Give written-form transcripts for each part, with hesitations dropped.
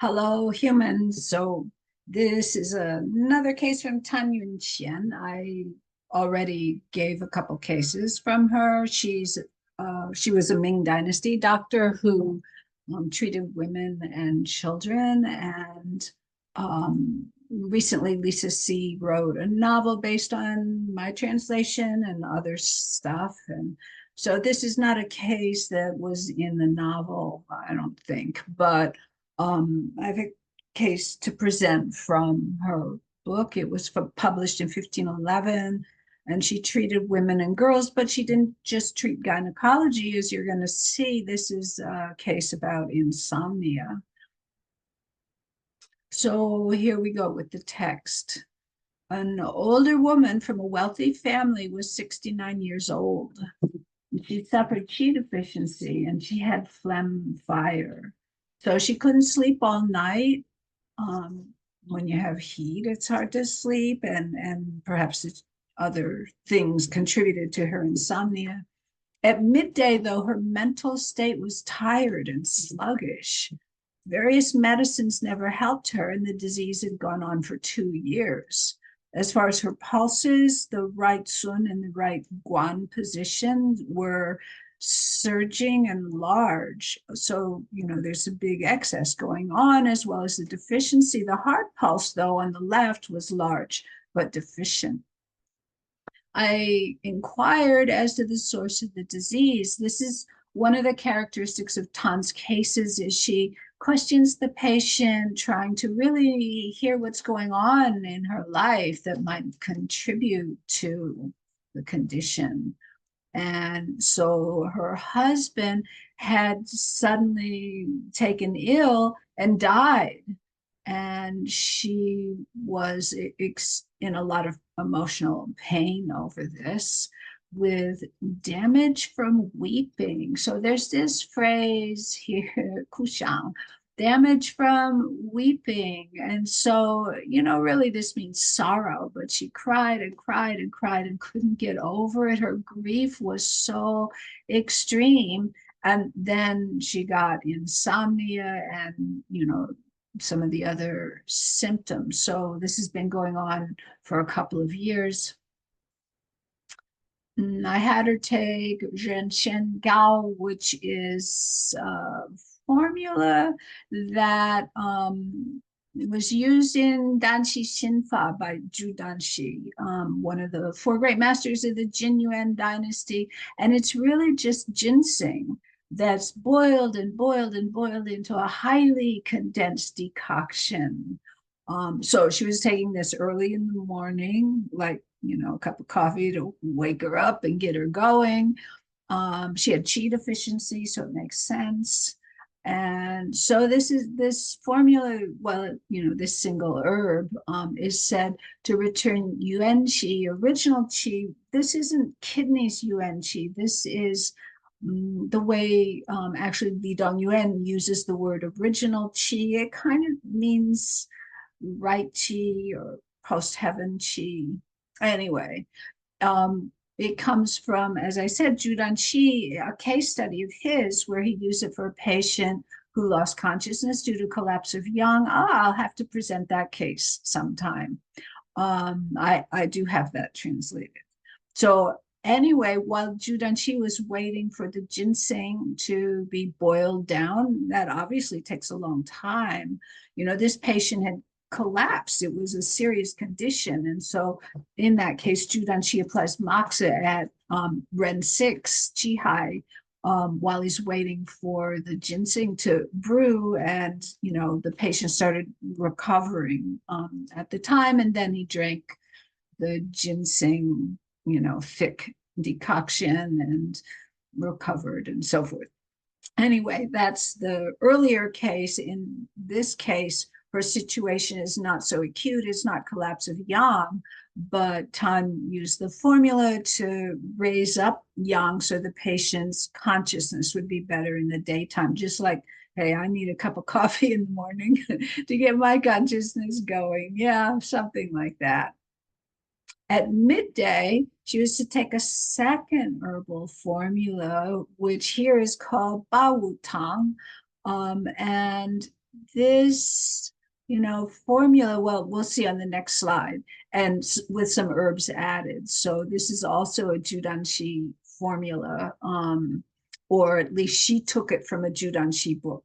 Hello, humans. So this is another case from Tan Yunxian. I already gave a couple cases from her. She was a Ming Dynasty doctor who treated women and children. And recently, Lisa C. wrote a novel based on my translation and other stuff. And so this is not a case that was in the novel, I don't think, but I have a case to present from her book. It was published in 1511, and she treated women and girls, but she didn't just treat gynecology. As you're going to see, this is a case about insomnia. So here we go with the text. An older woman from a wealthy family was 69 years old. She suffered chi deficiency and she had phlegm fire. So she couldn't sleep all night. Um, when you have heat, it's hard to sleep, and perhaps other things contributed to her insomnia. At midday, though, her mental state was tired and sluggish. Various medicines never helped her, and the disease had gone on for 2 years. As far as her pulses, the right sun and the right guan position were surging and large. So, there's a big excess going on, as well as the deficiency. The heart pulse, though, on the left was large but deficient. I inquired as to the source of the disease. This is one of the characteristics of Tan's cases is she questions the patient, trying to really hear what's going on in her life that might contribute to the condition. And so her husband had suddenly taken ill and died, and she was in a lot of emotional pain over this, with damage from weeping. So there's this phrase here, kushang, damage from weeping. And so, really this means sorrow, but she cried and cried and cried and couldn't get over it. Her grief was so extreme. And then she got insomnia and, some of the other symptoms. So this has been going on for a couple of years. I had her take Zhenshen Gao, which is a formula that was used in Danxi Xinfa by Zhu Danxi, one of the four great masters of the Jin Yuan dynasty. And it's really just ginseng that's boiled and boiled and boiled into a highly condensed decoction. So she was taking this early in the morning, like, a cup of coffee to wake her up and get her going. She had chi deficiency, so it makes sense. And so this formula, well, this single herb is said to return yuan qi, original qi. This isn't kidneys yuan qi. This is the way actually Li Dong Yuan uses the word original qi. It kind of means right qi or post heaven qi. Anyway, it comes from, as I said, Judan Shi, a case study of his where he used it for a patient who lost consciousness due to collapse of yang. I'll have to present that case sometime. I do have that translated. So anyway, while Judan Shi was waiting for the ginseng to be boiled down, that obviously takes a long time. This patient had collapsed. It was a serious condition. And so in that case, Judan Shi applies moxa at Ren 6, Jihai, while he's waiting for the ginseng to brew. And, the patient started recovering at the time. And then he drank the ginseng, thick decoction and recovered and so forth. Anyway, that's the earlier case. In this case, her situation is not so acute. It's not collapse of yang, but Tan used the formula to raise up yang so the patient's consciousness would be better in the daytime, just like, hey, I need a cup of coffee in the morning to get my consciousness going. Yeah, something like that. At midday, she was to take a second herbal formula, which here is called Ba Wu Tang. And this, formula, well, we'll see on the next slide, and with some herbs added. So this is also a Judanshi formula, or at least she took it from a Judanshi book.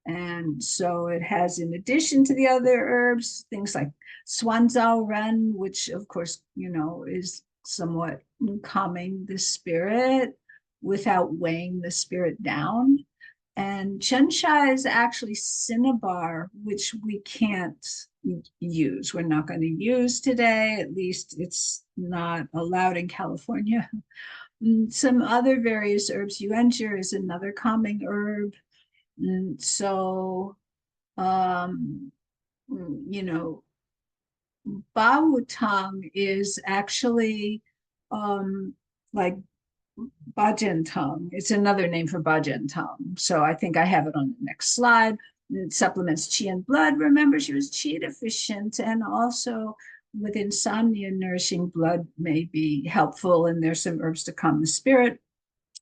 And so it has, in addition to the other herbs, things like Swanzao Ren, which of course, is somewhat calming the spirit without weighing the spirit down. And Chensha is actually cinnabar, which we can't use. We're not going to use today. At least it's not allowed in California. Some other various herbs. Yuanjia is another calming herb. And so, you know, Bawutang is actually like Bajentang. It's another name for Bajentang. So I think I have it on the next slide. It supplements qi and blood. Remember, she was qi deficient, and also with insomnia, nourishing blood may be helpful, and there's some herbs to calm the spirit.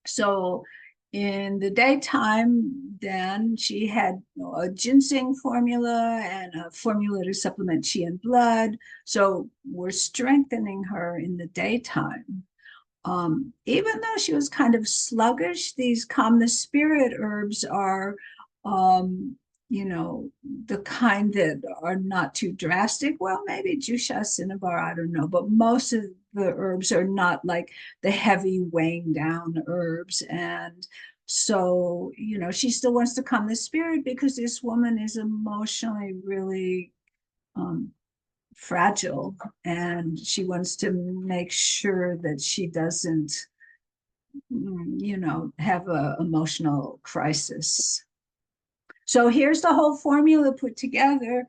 So in the daytime, then she had a ginseng formula and a formula to supplement qi and blood. So we're strengthening her in the daytime. Even though she was kind of sluggish, these calm the spirit herbs are, um, the kind that are not too drastic. Well, maybe Jusha Cinnabar, I don't know, but most of the herbs are not like the heavy weighing down herbs. And so, she still wants to calm the spirit because this woman is emotionally really um, fragile, and she wants to make sure that she doesn't have a emotional crisis. So here's the whole formula put together.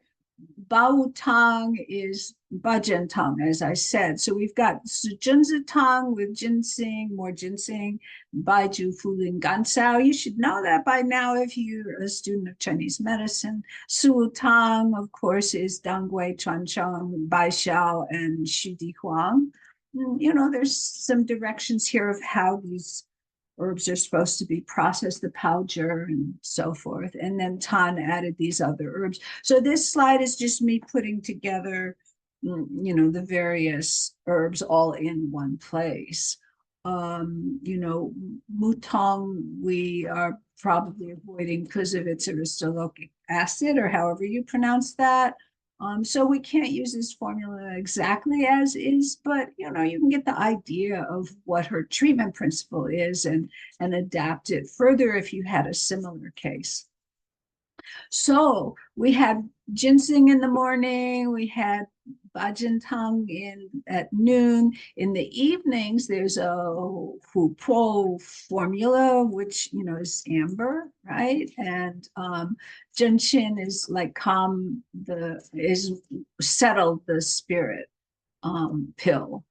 Bao Tang is Bajan Tang, as I said. So we've got Junzi Tang with ginseng, more ginseng, Baiju Fulin Gansao. You should know that by now if you're a student of Chinese medicine. Su Tang, of course, is Dangui, Chuancheng, Baishao, and Shudi Huang. There's some directions here of how these herbs are supposed to be processed, the powder and so forth. And then Tan added these other herbs. So this slide is just me putting together, the various herbs all in one place. Mutong, we are probably avoiding because of its aristolochic acid, or however you pronounce that. So we can't use this formula exactly as is, but you can get the idea of what her treatment principle is, and adapt it further if you had a similar case. So we had ginseng in the morning, we had bajintang at noon. In the evenings, there's a hupo formula, which is amber, right? And gentian is like settled the spirit pill.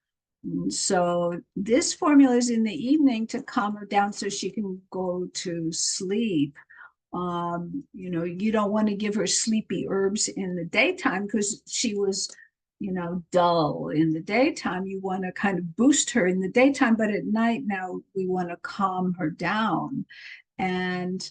So this formula is in the evening to calm her down so she can go to sleep. You don't want to give her sleepy herbs in the daytime because she was, dull in the daytime. You want to kind of boost her in the daytime, but at night now we want to calm her down. And,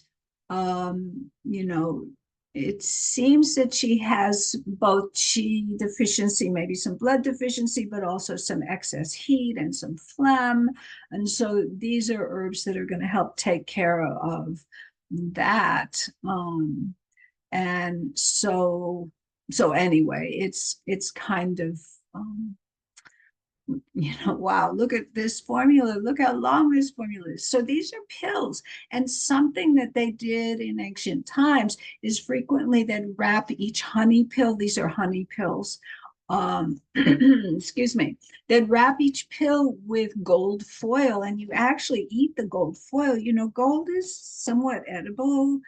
it seems that she has both qi deficiency, maybe some blood deficiency, but also some excess heat and some phlegm. And so these are herbs that are going to help take care of that. And so anyway, it's kind of wow, look at this formula, look how long this formula is. So these are pills, and something that they did in ancient times is frequently they'd wrap each honey pill, these are honey pills, excuse me, they'd wrap each pill with gold foil, and you actually eat the gold foil. Gold is somewhat edible.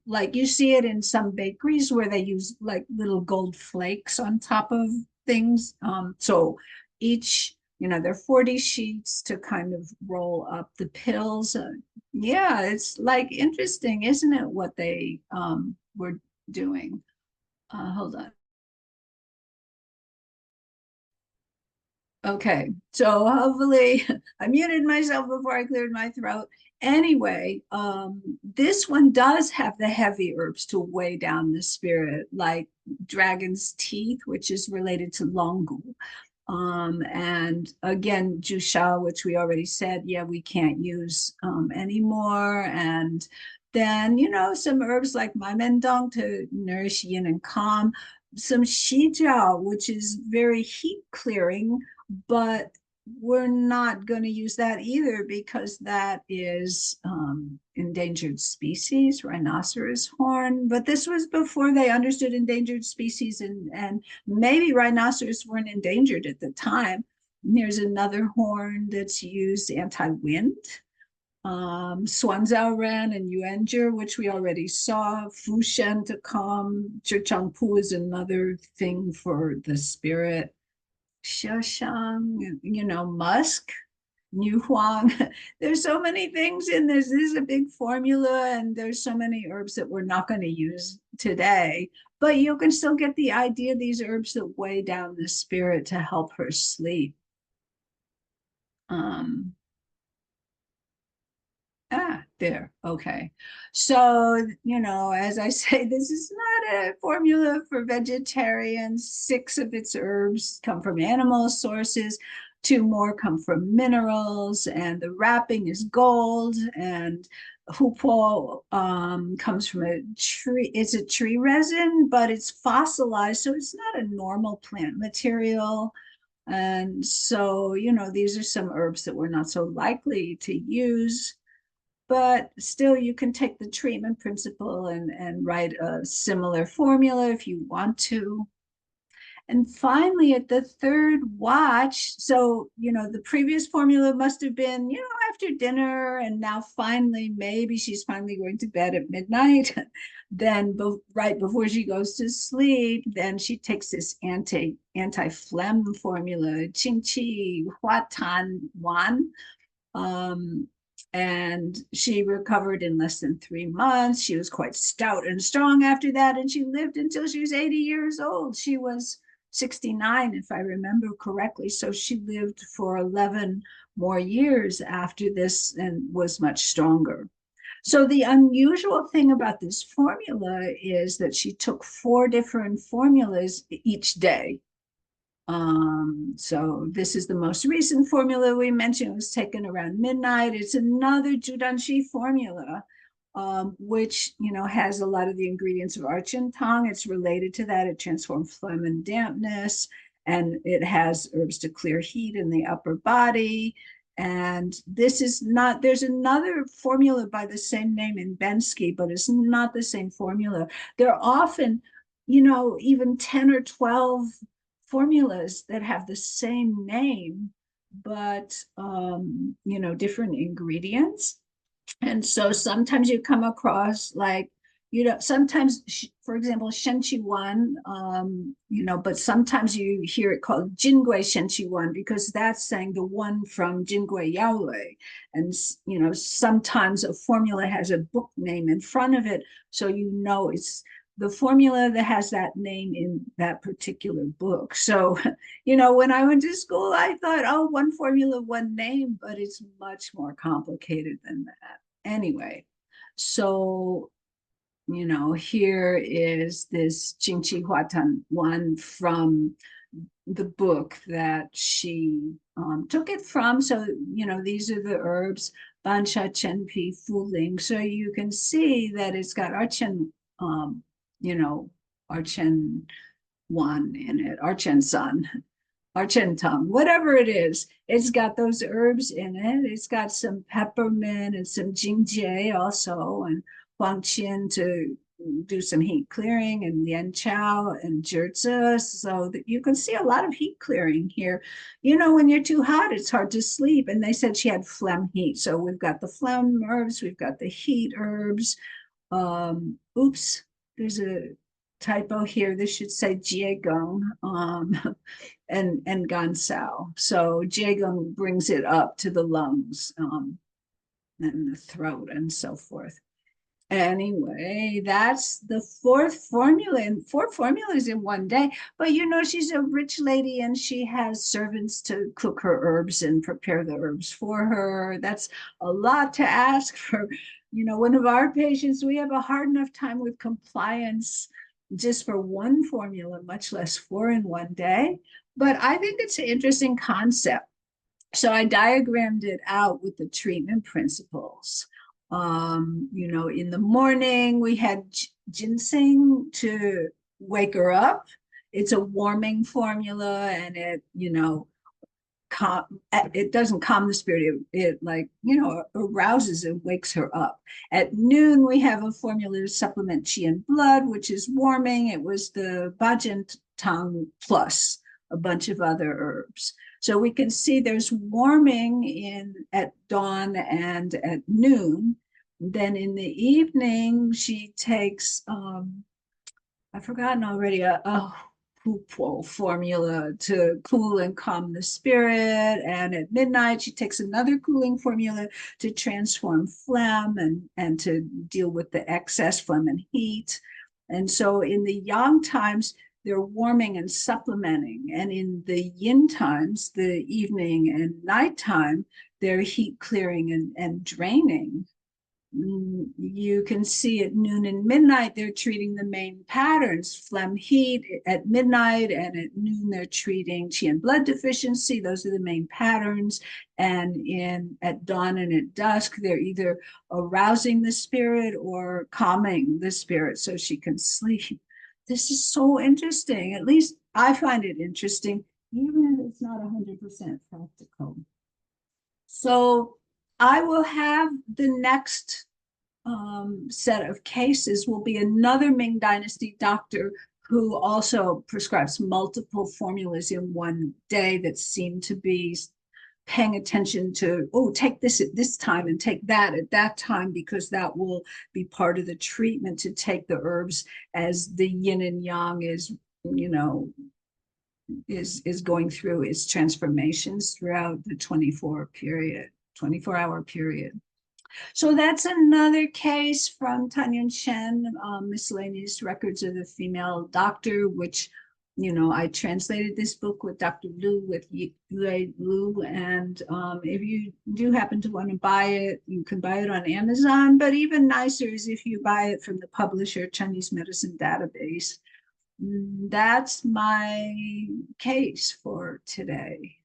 Like you see it in some bakeries where they use like little gold flakes on top of things. So each, there are 40 sheets to kind of roll up the pills. Yeah, it's like interesting, isn't it, what they were doing? Hold on. Okay, so hopefully I muted myself before I cleared my throat. Anyway, this one does have the heavy herbs to weigh down the spirit, like dragon's teeth, which is related to longu. And again, Jusha, which we already said, yeah, we can't use anymore. And then, some herbs like Maimendong to nourish yin and calm, some Shijiao, which is very heat clearing, but we're not going to use that either because that is endangered species, rhinoceros horn. But this was before they understood endangered species, and maybe rhinoceros weren't endangered at the time. And here's another horn that's used anti-wind. Swanzhao Ren and Yuanzhi, which we already saw. Fushen to calm. Zhichangpu is another thing for the spirit. Shashang, musk, New Huang. There's so many things in this. This is a big formula, and there's so many herbs that we're not going to use today. But you can still get the idea, these herbs that weigh down the spirit to help her sleep. Um, there. Okay. So, as I say, this is not a formula for vegetarians. 6 of its herbs come from animal sources, 2 more come from minerals, and the wrapping is gold. And hupo comes from a tree. It's a tree resin, but it's fossilized, so it's not a normal plant material. And so, these are some herbs that we're not so likely to use, but still you can take the treatment principle and write a similar formula if you want to. And finally, at the third watch, so, the previous formula must have been, after dinner, and now finally, maybe she's finally going to bed at midnight. Then right before she goes to sleep, then she takes this anti-phlegm formula, Qing Qi Hua Tan Wan. Um, and she recovered in less than 3 months. She was quite stout and strong after that, and she lived until she was 80 years old. She was 69, if I remember correctly. So she lived for 11 more years after this and was much stronger. So the unusual thing about this formula is that she took 4 different formulas each day. So this is the most recent formula we mentioned. It was taken around midnight. It's another Judanshi formula, which, has a lot of the ingredients of archen tang. It's related to that. It transforms phlegm and dampness, and it has herbs to clear heat in the upper body. And this is not, there's another formula by the same name in Bensky, but it's not the same formula. They're often, even 10 or 12 formulas that have the same name, but different ingredients. And so sometimes you come across like, sometimes, for example, Shenqi Wan, but sometimes you hear it called Jingui Shenqi Wan because that's saying the one from Jingui Yaolui. And, sometimes a formula has a book name in front of it. So, it's the formula that has that name in that particular book. So, when I went to school, I thought, oh, one formula, one name, but it's much more complicated than that. Anyway, so, here is this Jingqi Huatan one from the book that she took it from. So, these are the herbs, Bansha, Chenpi, Fuling. So you can see that it's got Archen, Archen one in it, Archen Sun, Archen Tongue, whatever it is. It's got those herbs in it. It's got some peppermint and some jingjie also, and Huangqian to do some heat clearing, and Lian Chao and Zhizi. So that you can see a lot of heat clearing here. When you're too hot, it's hard to sleep. And they said she had phlegm heat. So we've got the phlegm herbs, we've got the heat herbs. Oops, there's a typo here. This should say Jiegong and Gansao. So Jiegong brings it up to the lungs and the throat and so forth. Anyway, that's the fourth formula, and four formulas in one day. But you know, she's a rich lady and she has servants to cook her herbs and prepare the herbs for her. That's a lot to ask for, you know, one of our patients. We have a hard enough time with compliance just for one formula, much less four in one day. But I think it's an interesting concept. So I diagrammed it out with the treatment principles. You know, in the morning we had ginseng to wake her up. It's a warming formula, and it, you know, it doesn't calm the spirit. It like, you know, arouses and wakes her up. At noon we have a formula to supplement qi and blood, which is warming. It was the Bajin Tang plus a bunch of other herbs. So we can see there's warming in at dawn and at noon. Then in the evening she takes I've forgotten already, a Pupil formula to cool and calm the spirit. And at midnight, she takes another cooling formula to transform phlegm and to deal with the excess phlegm and heat. And so in the yang times, they're warming and supplementing. And in the yin times, the evening and nighttime, they're heat clearing and draining. You can see at noon and midnight, they're treating the main patterns, phlegm heat at midnight, and at noon, they're treating qi and blood deficiency. Those are the main patterns. And at dawn and at dusk, they're either arousing the spirit or calming the spirit so she can sleep. This is so interesting. At least I find it interesting, even if it's not 100% practical. So I will have the next set of cases will be another Ming Dynasty doctor who also prescribes multiple formulas in one day that seem to be paying attention to, oh, take this at this time and take that at that time, because that will be part of the treatment, to take the herbs as the yin and yang is, you know, is going through its transformations throughout the 24-hour period. So that's another case from Tan Yunxian, Miscellaneous Records of the Female Doctor, which, you know, I translated this book with Dr. Lu, with Yue Lu. And if you do happen to want to buy it, you can buy it on Amazon. But even nicer is if you buy it from the publisher, Chinese Medicine Database. That's my case for today.